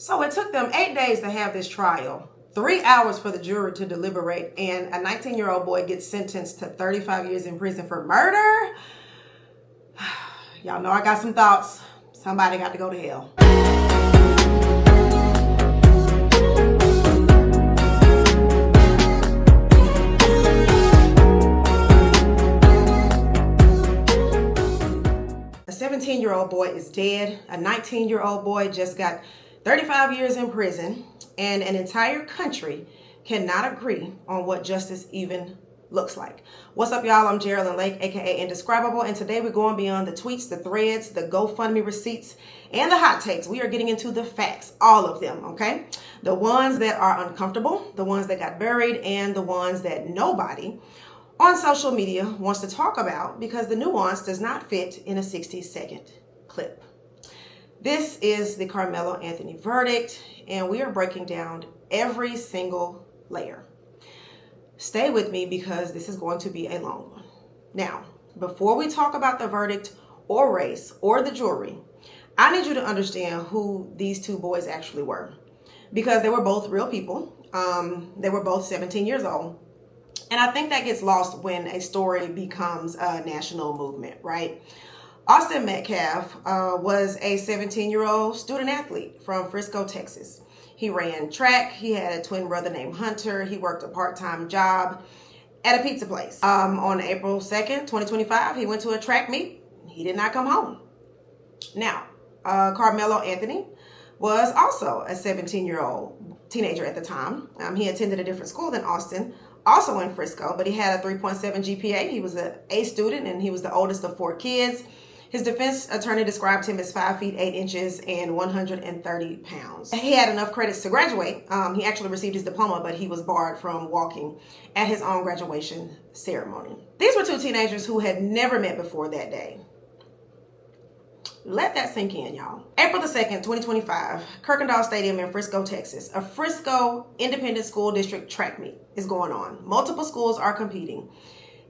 So it took them 8 days to have this trial, 3 hours for the jury to deliberate, and a 19-year-old boy gets sentenced to 35 years in prison for murder. Y'all know I got some thoughts. Somebody got to go to hell. A 17-year-old boy is dead. A 19-year-old boy just got 35 years in prison, and an entire country cannot agree on what justice even looks like. What's up, y'all? I'm Geraldine Lake, aka Indescribable, and today we're going beyond the tweets, the threads, the GoFundMe receipts, and the hot takes. We are getting into the facts, all of them, okay? The ones that are uncomfortable, the ones that got buried, and the ones that nobody on social media wants to talk about because the nuance does not fit in a 60-second clip. This is the Karmelo Anthony verdict, and we are breaking down every single layer. Stay with me because this is going to be a long one. Now, before we talk about the verdict or race or the jury, I need you to understand who these two boys actually were, because they were both real people. They were both 17 years old. And I think that gets lost when a story becomes a national movement, right? Austin Metcalf was a 17-year-old student athlete from Frisco, Texas. He ran track. He had a twin brother named Hunter. He worked a part-time job at a pizza place. On April 2nd, 2025, he went to a track meet. He did not come home. Now, Karmelo Anthony was also a 17-year-old teenager at the time. He attended a different school than Austin, also in Frisco, but he had a 3.7 GPA. He was an A student, and he was the oldest of 4 kids. His defense attorney described him as 5 feet 8 inches and 130 pounds. He had enough credits to graduate. He actually received his diploma, but he was barred from walking at his own graduation ceremony. These were 2 teenagers who had never met before that day. Let that sink in, y'all. April the 2nd, 2025, Kirkendall Stadium in Frisco, Texas. A Frisco Independent School District track meet is going on. Multiple schools are competing,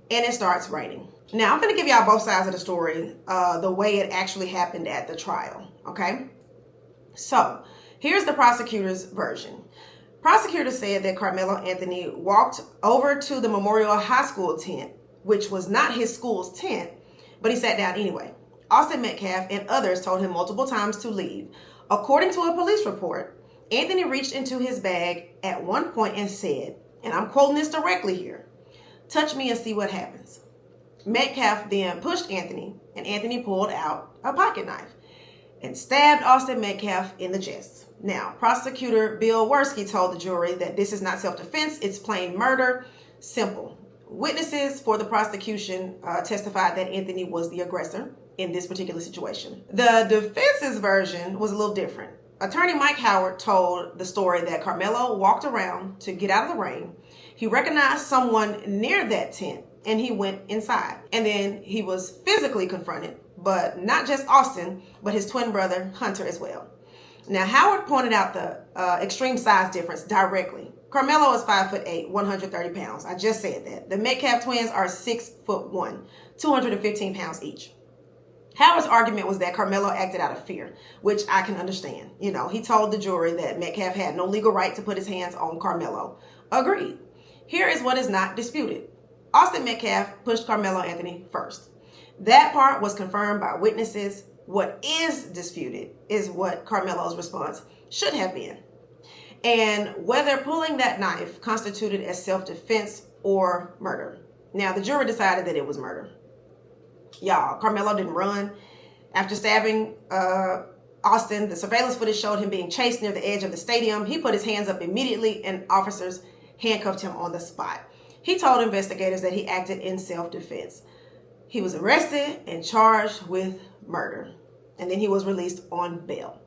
and it starts raining. Now, I'm going to give y'all both sides of the story, the way it actually happened at the trial, okay? So, here's the prosecutor's version. Prosecutor said that Karmelo Anthony walked over to the Memorial High School tent, which was not his school's tent, but he sat down anyway. Austin Metcalf and others told him multiple times to leave. According to a police report, Anthony reached into his bag at one point and said, and I'm quoting this directly here, "Touch me and see what happens." Metcalf then pushed Anthony, and Anthony pulled out a pocket knife and stabbed Austin Metcalf in the chest. Now, prosecutor Bill Worski told the jury that this is not self-defense, it's plain murder. Simple. Witnesses for the prosecution testified that Anthony was the aggressor in this particular situation. The defense's version was a little different. Attorney Mike Howard told the story that Karmelo walked around to get out of the rain. He recognized someone near that tent, and he went inside. And then he was physically confronted, but not just Austin, but his twin brother, Hunter, as well. Now, Howard pointed out the extreme size difference directly. Karmelo is 5'8", 130 pounds. I just said that. The Metcalf twins are 6'1", 215 pounds each. Howard's argument was that Karmelo acted out of fear, which I can understand. You know, he told the jury that Metcalf had no legal right to put his hands on Karmelo. Agreed. Here is what is not disputed. Austin Metcalf pushed Karmelo Anthony first. That part was confirmed by witnesses. What is disputed is what Karmelo's response should have been, and whether pulling that knife constituted as self-defense or murder. Now, the jury decided that it was murder. Y'all, Karmelo didn't run. After stabbing Austin, the surveillance footage showed him being chased near the edge of the stadium. He put his hands up immediately, and officers handcuffed him on the spot. He told investigators that he acted in self-defense. He was arrested and charged with murder, and then he was released on bail.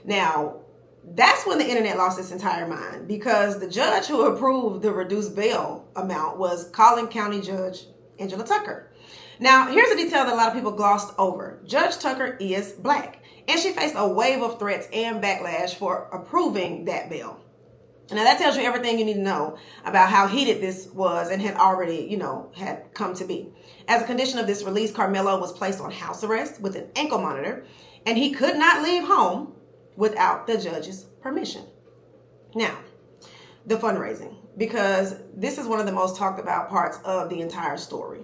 Now, that's when the internet lost its entire mind, because the judge who approved the reduced bail amount was Collin County Judge Angela Tucker. Now, here's a detail that a lot of people glossed over. Judge Tucker is Black, and she faced a wave of threats and backlash for approving that bail. Now, that tells you everything you need to know about how heated this was and had already, had come to be. As a condition of this release, Karmelo was placed on house arrest with an ankle monitor, and he could not leave home without the judge's permission. Now, the fundraising, because this is one of the most talked about parts of the entire story.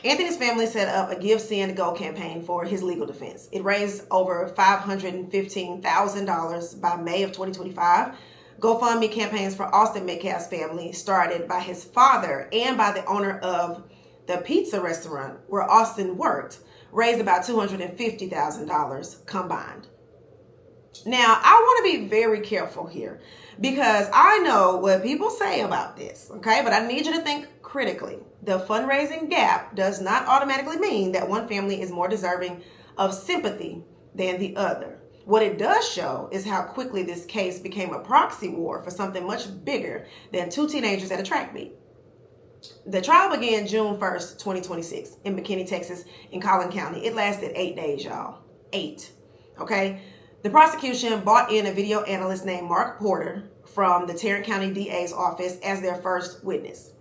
Anthony's family set up a Give, Send, Go campaign for his legal defense. It raised over $515,000 by May of 2025. GoFundMe campaigns for Austin Metcalf's family, started by his father and by the owner of the pizza restaurant where Austin worked, raised about $250,000 combined. Now, I want to be very careful here because I know what people say about this, okay? But I need you to think critically. The fundraising gap does not automatically mean that one family is more deserving of sympathy than the other. What it does show is how quickly this case became a proxy war for something much bigger than two teenagers at a track meet. The trial began June 1st, 2026 in McKinney, Texas, in Collin County. It lasted 8 days, y'all. 8. Okay? The prosecution brought in a video analyst named Mark Porter from the Tarrant County DA's office as their first witness.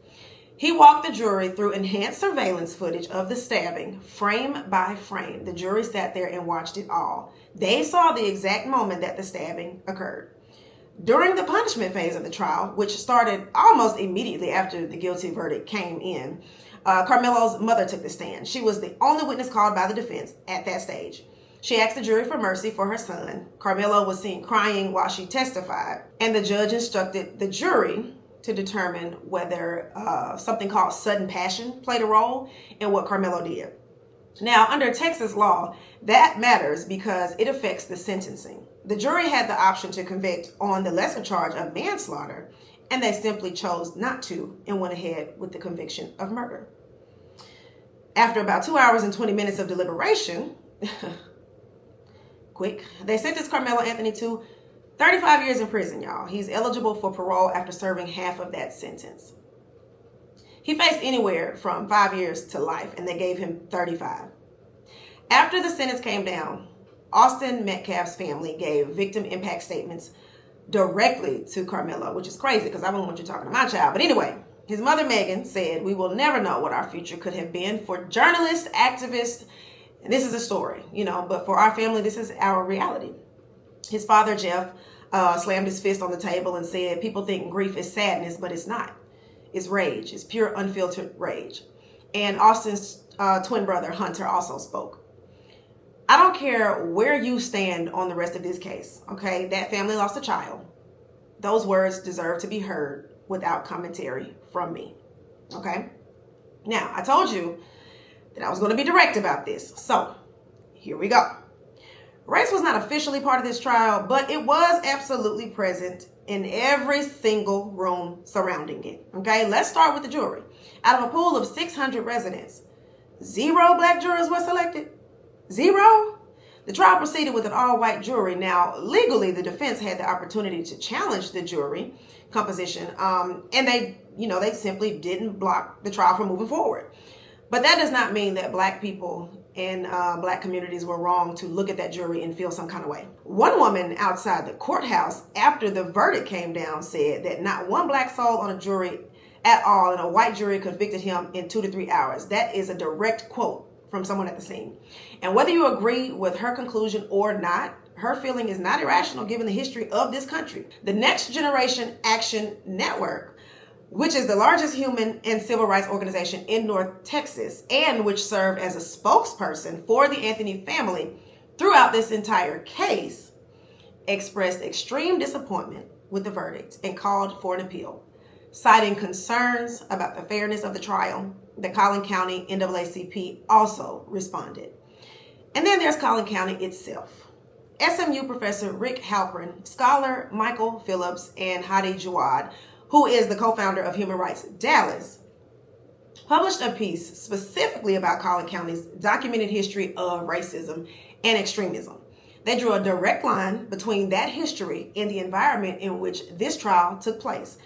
He walked the jury through enhanced surveillance footage of the stabbing, frame by frame. The jury sat there and watched it all. They saw the exact moment that the stabbing occurred. During the punishment phase of the trial, which started almost immediately after the guilty verdict came in, Karmelo's mother took the stand. She was the only witness called by the defense at that stage. She asked the jury for mercy for her son. Karmelo was seen crying while she testified, and the judge instructed the jury to determine whether something called sudden passion played a role in what Karmelo did. Now, under Texas law, that matters because it affects the sentencing. The jury had the option to convict on the lesser charge of manslaughter, and they simply chose not to and went ahead with the conviction of murder. After about 2 hours and 20 minutes of deliberation, they sentenced Karmelo Anthony to 35 years in prison, y'all. He's eligible for parole after serving half of that sentence. He faced anywhere from 5 years to life, and they gave him 35. After the sentence came down, Austin Metcalf's family gave victim impact statements directly to Karmelo, which is crazy because I wouldn't want you talking to my child. But anyway, his mother, Megan, said, "We will never know what our future could have been for journalists, activists. And this is a story, but for our family, this is our reality." His father, Jeff, slammed his fist on the table and said, "People think grief is sadness, but it's not. It's rage. It's pure, unfiltered rage." And Austin's twin brother, Hunter, also spoke. I don't care where you stand on the rest of this case, okay? That family lost a child. Those words deserve to be heard without commentary from me, okay? Now, I told you that I was going to be direct about this. So, here we go. Race was not officially part of this trial, but it was absolutely present in every single room surrounding it. Okay, let's start with the jury. Out of a pool of 600 residents, 0 black jurors were selected. 0. The trial proceeded with an all-white jury. Now, legally, the defense had the opportunity to challenge the jury composition, and they simply didn't block the trial from moving forward. But that does not mean that black people and black communities were wrong to look at that jury and feel some kind of way. One woman outside the courthouse after the verdict came down said that not one black soul on a jury at all, and a white jury convicted him in 2 to 3 hours. That is a direct quote from someone at the scene. And whether you agree with her conclusion or not, her feeling is not irrational given the history of this country. The Next Generation Action Network, which is the largest human and civil rights organization in North Texas and which served as a spokesperson for the Anthony family throughout this entire case, expressed extreme disappointment with the verdict and called for an appeal, citing concerns about the fairness of the trial. The Collin County NAACP also responded. And then there's Collin County itself. SMU professor Rick Halpern, scholar Michael Phillips, and Hadi Jawad, who is the co-founder of Human Rights Dallas, published a piece specifically about Collin County's documented history of racism and extremism. They drew a direct line between that history and the environment in which this trial took place.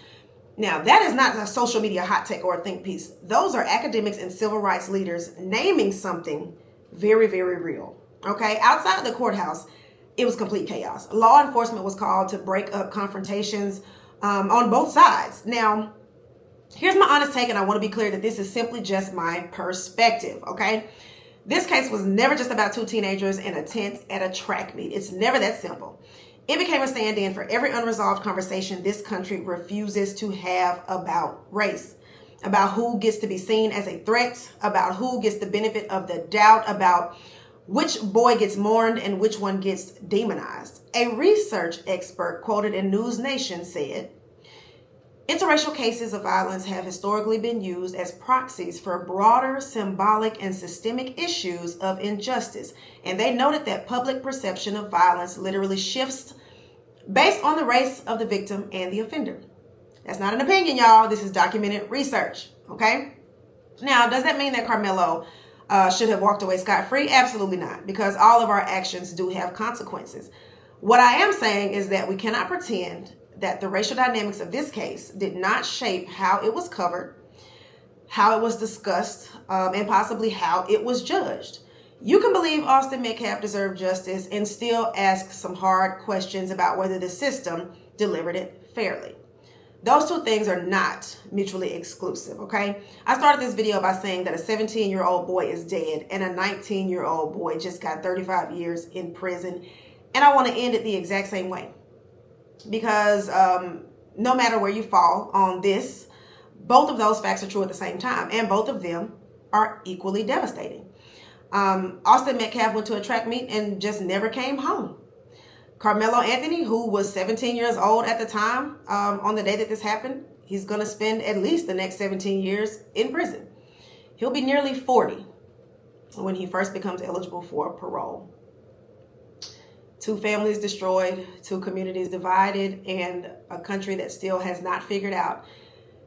Now, that is not a social media hot take or a think piece. Those are academics and civil rights leaders naming something very, very real. Okay, outside the courthouse, it was complete chaos. Law enforcement was called to break up confrontations on both sides. Now, here's my honest take, and I want to be clear that this is simply just my perspective, okay? This case was never just about two teenagers in a tent at a track meet. It's never that simple. It became a stand-in for every unresolved conversation this country refuses to have about race, about who gets to be seen as a threat, about who gets the benefit of the doubt, about which boy gets mourned and which one gets demonized. A research expert quoted in News Nation said, interracial cases of violence have historically been used as proxies for broader symbolic and systemic issues of injustice. And they noted that public perception of violence literally shifts based on the race of the victim and the offender. That's not an opinion, y'all. This is documented research, okay? Now, does that mean that Karmelo should have walked away scot-free? Absolutely not, because all of our actions do have consequences. What I am saying is that we cannot pretend that the racial dynamics of this case did not shape how it was covered, how it was discussed, and possibly how it was judged. You can believe Austin Metcalf deserved justice and still ask some hard questions about whether the system delivered it fairly. Those two things are not mutually exclusive, okay? I started this video by saying that a 17-year-old boy is dead and a 19-year-old boy just got 35 years in prison. And I want to end it the exact same way. Because no matter where you fall on this, both of those facts are true at the same time. And both of them are equally devastating. Austin Metcalf went to a track meet and just never came home. Karmelo Anthony, who was 17 years old at the time, on the day that this happened, he's going to spend at least the next 17 years in prison. He'll be nearly 40 when he first becomes eligible for parole. 2 families destroyed, 2 communities divided, and a country that still has not figured out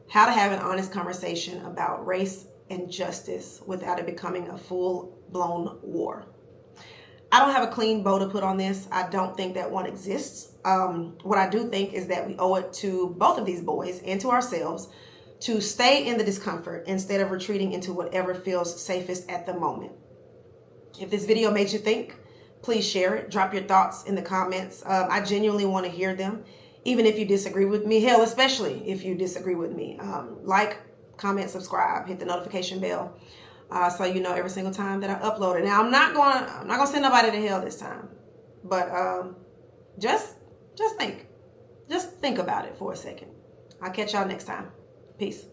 how to have an honest conversation about race and justice without it becoming a full-blown war. I don't have a clean bow to put on this. I don't think that one exists. What I do think is that we owe it to both of these boys and to ourselves to stay in the discomfort instead of retreating into whatever feels safest at the moment. If this video made you think, please share it. Drop your thoughts in the comments. I genuinely want to hear them, even if you disagree with me. Hell, especially if you disagree with me. Like, comment, subscribe, hit the notification bell, so you know every single time that I upload it. Now, I'm not gonna send nobody to hell this time, but just think about it for a second. I'll catch y'all next time. Peace.